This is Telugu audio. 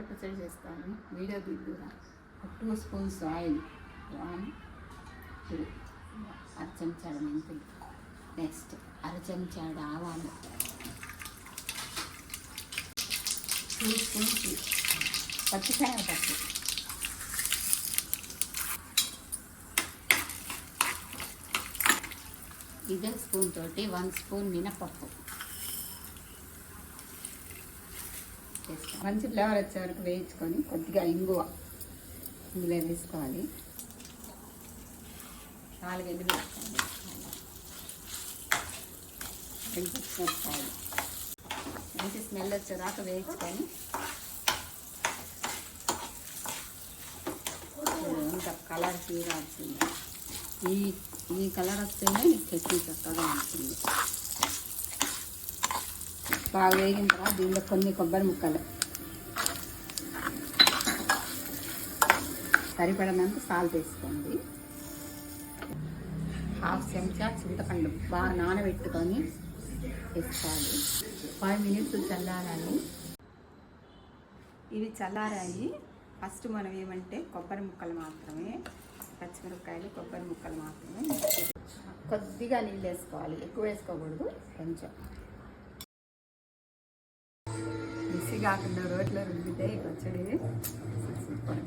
కొబ్బరి పచ్చడి చేస్తాను, వీడియో దిద్దురా. 2 స్పూన్స్ ఆయిల్, 1 2 అర చెంచాడు మెంతులు, నెక్స్ట్ అర చెంచాడు ఆవాలు, 2 స్పూన్స్ పచ్చిశనగపప్పు, ఇదే స్పూన్ తోటి 1 స్పూన్ మినపప్పు. మంచి ఫ్లేవర్ వచ్చే వరకు వేయించుకొని కొద్దిగా ఇంగువ ఇందులో వేసుకోవాలి. 4 ఎండుమిరపకాయలు, 2 పచ్చిమిరపకాయలు మంచి స్మెల్ వచ్చేదాకా వేయించుకొని ఇంకా కలర్ తీరాల్సింది. ఈ కలర్ వస్తేనే చట్నీ చక్కగా ఉంటుంది. బాగా వేగిన తర్వాత దీనిలో కొన్ని కొబ్బరి ముక్కలు, సరిపడినంత సాల్ట్ వేసుకోండి, 1/2 చెంచా చింతపండు బాగా నానబెట్టుకొని వేసుకోవాలి. 5 మినిట్స్ చల్లారాలి. ఇవి చల్లారాయి. ఫస్ట్ మనం ఏమంటే కొబ్బరి ముక్కలు మాత్రమే, పచ్చిమిరపకాయలు కొబ్బరి ముక్కలు మాత్రమే కొద్దిగా నీళ్ళు వేసుకోవాలి, ఎక్కువ వేసుకోకూడదు. కొంచెం మిక్సీ కాకుండా రోట్లో రుబ్బితే పచ్చడి సూపర్.